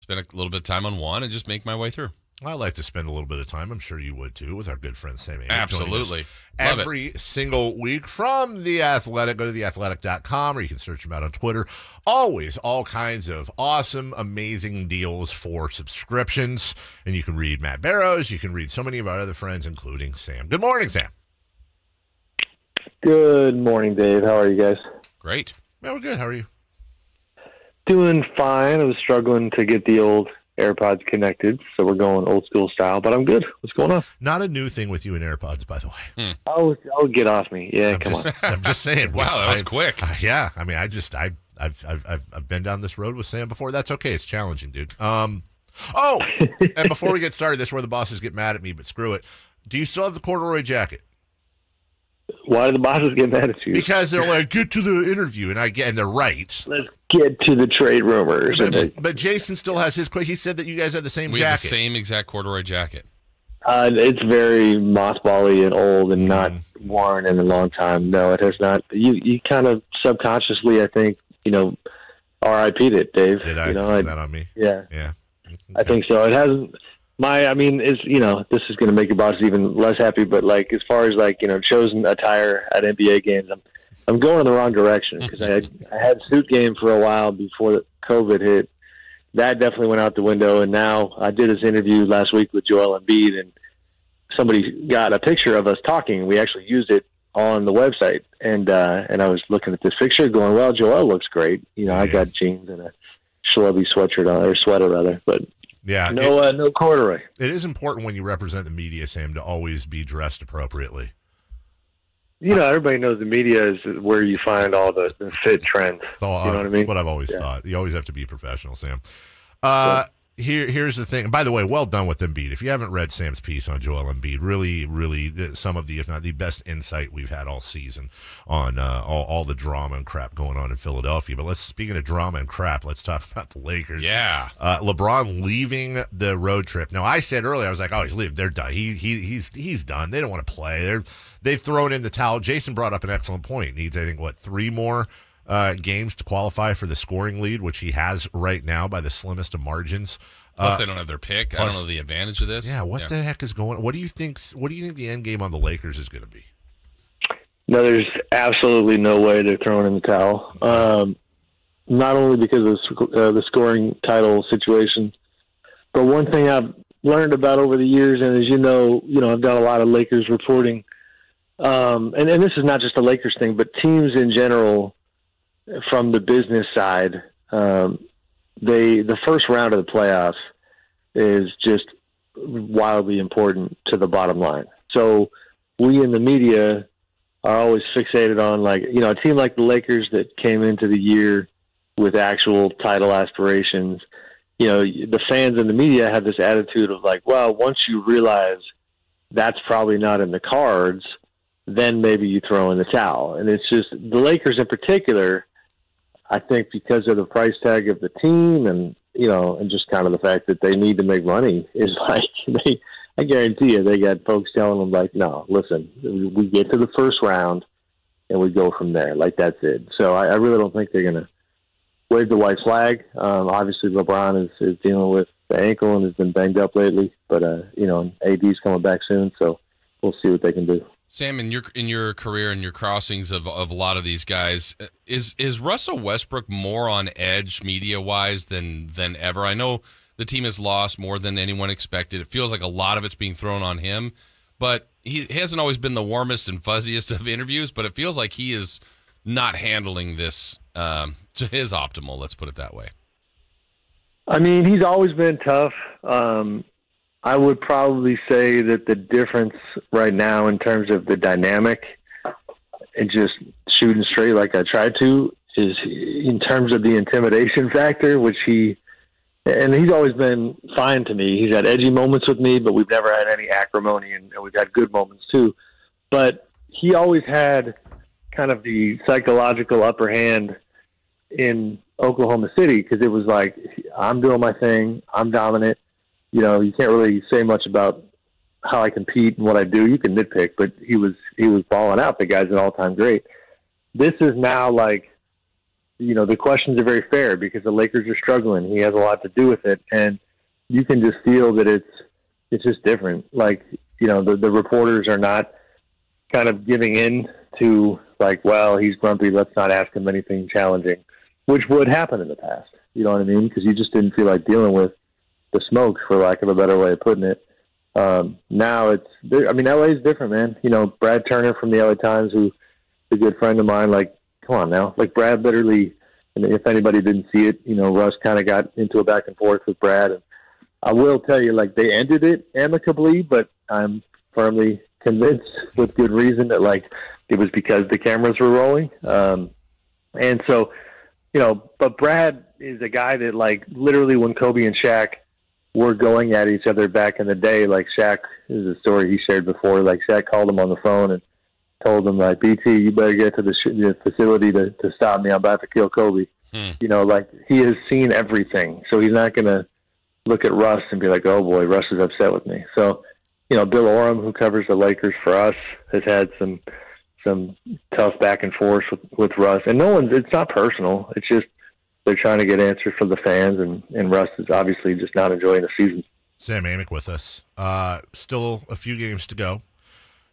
spend a little bit of time on one and just make my way through. I like to spend a little bit of time, I'm sure you would too, with our good friend Sam Amick. Absolutely. Every single week from The Athletic. Go to theathletic.com, or you can search him out on Twitter. Always all kinds of awesome, amazing deals for subscriptions. And you can read Matt Barrows. You can read so many of our other friends, including Sam. Good morning, Sam. Good morning, Dave. How are you guys? Great. Yeah, we're good. How are you? Doing fine. I was struggling to get the old AirPods connected, so we're going old school style, but I'm good. What's going on? Not a new thing with you and AirPods, by the way. Oh, get off me. Yeah, come on. I'm just saying. Wow, that was quick. Yeah, I mean, I've been down this road with Sam before. That's okay. It's challenging, dude. And before we get started, this is where the bosses get mad at me, but screw it. Do you still have the corduroy jacket? Why do the bosses get mad at you? Because they're like, get to the interview, and they're right. Let's get to the trade rumors. But Jason still has his quick. He said that you guys had the same jacket. We have the same exact corduroy jacket. It's very mothbally and old and not worn in a long time. No, it has not. You kind of subconsciously, I think, RIP'd it, Dave. Did I? Is that on me? Yeah. Yeah. Okay. I think so. It hasn't. This is going to make your boss even less happy, but as far as chosen attire at NBA games, I'm going in the wrong direction because I had suit game for a while before COVID hit. That definitely went out the window, and now I did this interview last week with Joel Embiid, and somebody got a picture of us talking. We actually used it on the website, and I was looking at this picture going, well, Joel looks great. I got jeans and a schlubby sweater rather, but yeah, no corduroy. It is important when you represent the media, Sam, to always be dressed appropriately. Everybody knows the media is where you find all the fit trends. You know what I mean? What I've always thought. You always have to be professional, Sam. Here's the thing. By the way, well done with Embiid. If you haven't read Sam's piece on Joel Embiid, really some of the, if not the best insight we've had all season on all the drama and crap going on in Philadelphia. But speaking of drama and crap, let's talk about the Lakers. Yeah. LeBron leaving the road trip. Now, I said earlier, I was like, oh, he's leaving. They're done. He's done. They don't want to play. They've thrown in the towel. Jason brought up an excellent point. Needs, I think, 3 more games to qualify for the scoring lead, which he has right now by the slimmest of margins. Plus, they don't have their pick. I don't know the advantage of this. Yeah, what the heck is going on? What do you think the end game on the Lakers is going to be? No, there's absolutely no way they're throwing in the towel. Not only because of the scoring title situation, but one thing I've learned about over the years, and as you know, I've done a lot of Lakers reporting, and this is not just a Lakers thing, but teams in general from the business side, the first round of the playoffs is just wildly important to the bottom line. So we in the media are always fixated on a team like the Lakers that came into the year with actual title aspirations. The fans and the media have this attitude of well, once you realize that's probably not in the cards, then maybe you throw in the towel. And it's just the Lakers in particular, I think because of the price tag of the team and just kind of the fact that they need to make money is I guarantee you they got folks telling them no, listen, we get to the first round and we go from there. That's it. So I really don't think they're going to wave the white flag. Obviously LeBron is dealing with the ankle and has been banged up lately, but AD's coming back soon. So we'll see what they can do. Sam, in your career and your crossings of a lot of these guys, is Russell Westbrook more on edge media-wise than ever? I know the team has lost more than anyone expected. It feels like a lot of it's being thrown on him, but he hasn't always been the warmest and fuzziest of interviews, but it feels like he is not handling this to his optimal, let's put it that way. I mean, he's always been tough. I would probably say that the difference right now in terms of the dynamic and just shooting straight like I tried to is in terms of the intimidation factor, which he's always been fine to me. He's had edgy moments with me, but we've never had any acrimony, and we've had good moments too. But he always had kind of the psychological upper hand in Oklahoma City because it was I'm doing my thing, I'm dominant. You can't really say much about how I compete and what I do. You can nitpick, but he was balling out. The guy's an all-time great. This is now the questions are very fair because the Lakers are struggling. He has a lot to do with it, and you can just feel that it's just different. Like, the reporters are not kind of giving in to like, well, he's grumpy, let's not ask him anything challenging, which would happen in the past. You know what I mean? Because you just didn't feel like dealing with the smoke, for lack of a better way of putting it. Now LA is different, man. Brad Turner from the LA Times, who's a good friend of mine, like, come on now. Like, Brad literally, and if anybody didn't see it, Russ kind of got into a back and forth with Brad. And I will tell you, like, they ended it amicably, but I'm firmly convinced with good reason that, like, it was because the cameras were rolling. And so, but Brad is a guy that, like, literally when Kobe and Shaq were going at each other back in the day, like, Shaq is a story he shared before. Like, Shaq called him on the phone and told him, like, BT, you better get to the facility to stop me. I'm about to kill Kobe. Like, he has seen everything. So he's not going to look at Russ and be like, oh boy, Russ is upset with me. So, Bill Oram, who covers the Lakers for us, has had some tough back and forth with Russ. And it's not personal. It's just they're trying to get answers from the fans, and Russ is obviously just not enjoying the season. Sam Amick with us. Still a few games to go,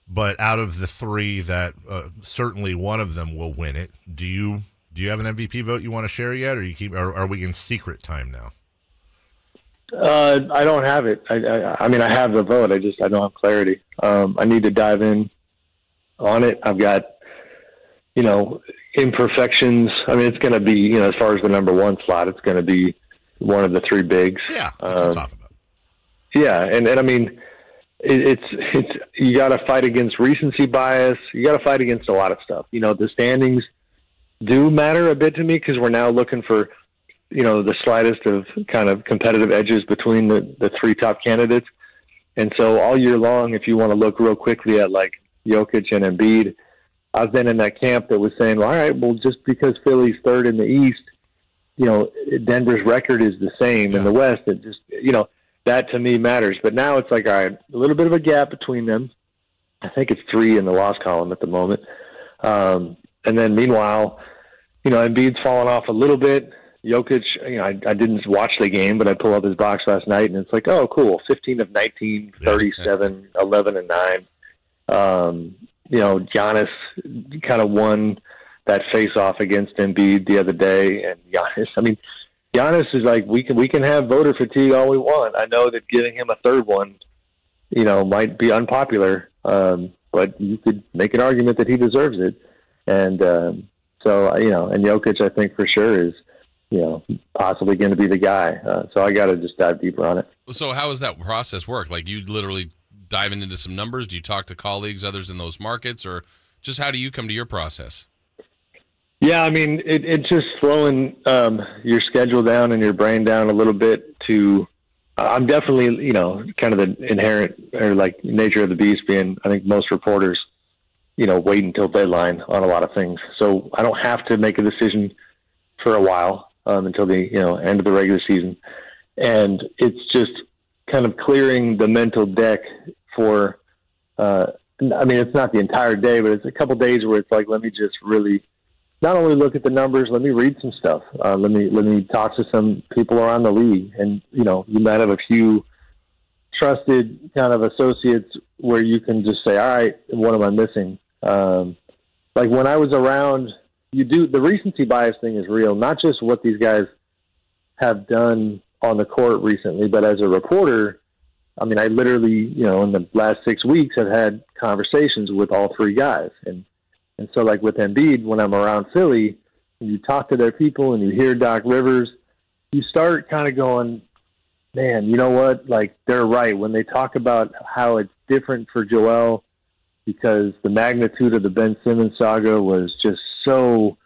but out of the three that certainly one of them will win it. Do you have an MVP vote you want to share yet, or are we in secret time now? I don't have it. I mean, I have the vote. I don't have clarity. I need to dive in on it. I've got, imperfections. I mean, it's going to be, as far as the number one slot, it's going to be one of the three bigs. Yeah, that's what I'm talking about. Yeah, and I mean, it's you got to fight against recency bias. You got to fight against a lot of stuff. The standings do matter a bit to me because we're now looking for, the slightest of kind of competitive edges between the three top candidates. And so all year long, if you want to look real quickly at like Jokic and Embiid, I've been in that camp that was saying, well, all right, well, just because Philly's third in the East, Denver's record is the same in the West. It just, that to me matters. But now it's like, all right, a little bit of a gap between them. I think it's 3 in the loss column at the moment. And then meanwhile, Embiid's fallen off a little bit. Jokic, I didn't watch the game, but I pulled up his box last night, and it's like, oh, cool, 15 of 19, 37, 11 and 9. Giannis kind of won that face-off against Embiid the other day, and Giannis is like, we can have voter fatigue all we want. I know that giving him a third one, might be unpopular, but you could make an argument that he deserves it. And and Jokic, I think for sure is, possibly going to be the guy. So I got to just dive deeper on it. So how does that process work? Like, you literally diving into some numbers? Do you talk to colleagues, others in those markets, or just how do you come to your process? Yeah, I mean, it's just slowing your schedule down and your brain down a little bit to I'm definitely, kind of the inherent or like nature of the beast being, I think most reporters, wait until deadline on a lot of things. So I don't have to make a decision for a while until the, end of the regular season. And it's just kind of clearing the mental deck for, it's not the entire day, but it's a couple days where it's like, let me just really not only look at the numbers, let me read some stuff. Let me talk to some people around the league. And, you might have a few trusted kind of associates where you can just say, all right, what am I missing? Like when I was around, the recency bias thing is real, not just what these guys have done on the court recently, but as a reporter, I literally, in the last 6 weeks, have had conversations with all three guys. And so like with Embiid, when I'm around Philly, and you talk to their people and you hear Doc Rivers, you start kind of going, man, you know what? Like, they're right when they talk about how it's different for Joel because the magnitude of the Ben Simmons saga was just so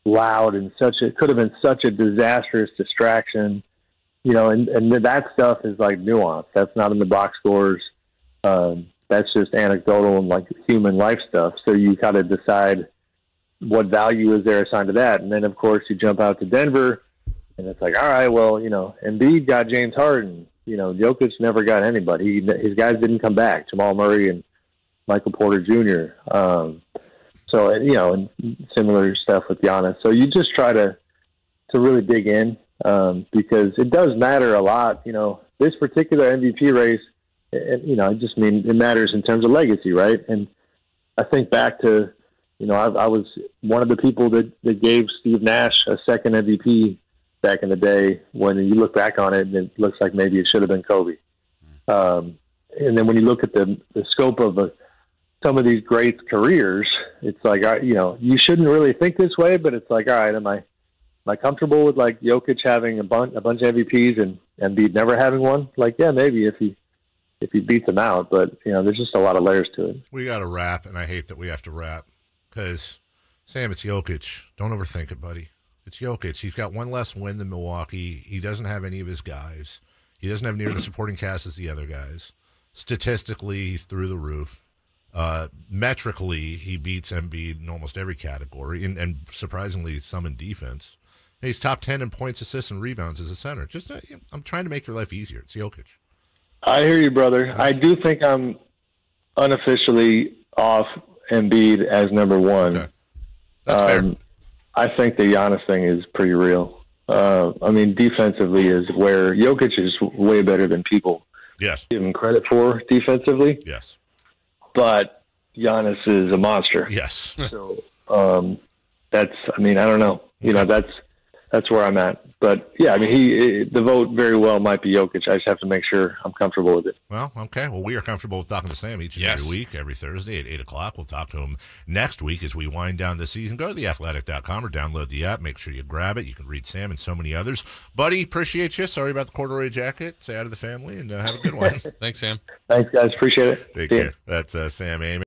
loud and could have been such a disastrous distraction, and that stuff is like nuance. That's not in the box scores. That's just anecdotal and like human life stuff. So you got to decide what value is there assigned to that. And then of course you jump out to Denver and it's like, all right, well, Embiid got James Harden, Jokic never got anybody. His guys didn't come back, Jamal Murray and Michael Porter Jr. And similar stuff with Giannis. So you just try to really dig in because it does matter a lot. You know, this particular MVP race, I just mean it matters in terms of legacy, right? And I think back to, I was one of the people that gave Steve Nash a second MVP back in the day. When you look back on it, it looks like maybe it should have been Kobe. And then when you look at the scope of some of these greats' careers, it's like, you shouldn't really think this way, but it's like, all right, am I comfortable with like Jokic having a bunch of MVPs and Embiid never having one? Like, yeah, maybe if he beats them out, but there's just a lot of layers to it. We got to wrap, and I hate that we have to wrap because, Sam, it's Jokic. Don't overthink it, buddy. It's Jokic. He's got one less win than Milwaukee. He doesn't have any of his guys. He doesn't have near the supporting cast as the other guys. Statistically, he's through the roof. Metrically, he beats Embiid in almost every category, and surprisingly, some in defense. He's top 10 in points, assists, and rebounds as a center. Just, I'm trying to make your life easier. It's Jokic. I hear you, brother. I do think I'm unofficially off Embiid as number one. Okay. That's fair. I think the Giannis thing is pretty real. Defensively is where Jokic is way better than people give him credit for defensively. Yes. But Giannis is a monster. Yes. So I don't know. That's where I'm at. But yeah, the vote very well might be Jokic. I just have to make sure I'm comfortable with it. Well, okay. Well, we are comfortable with talking to Sam each and every week, every Thursday at 8:00. We'll talk to him next week as we wind down the season. Go to theathletic.com or download the app. Make sure you grab it. You can read Sam and so many others. Buddy, appreciate you. Sorry about the corduroy jacket. Say hi to the family and have a good one. Thanks, Sam. Thanks, guys. Appreciate it. Take care. That's Sam Amick.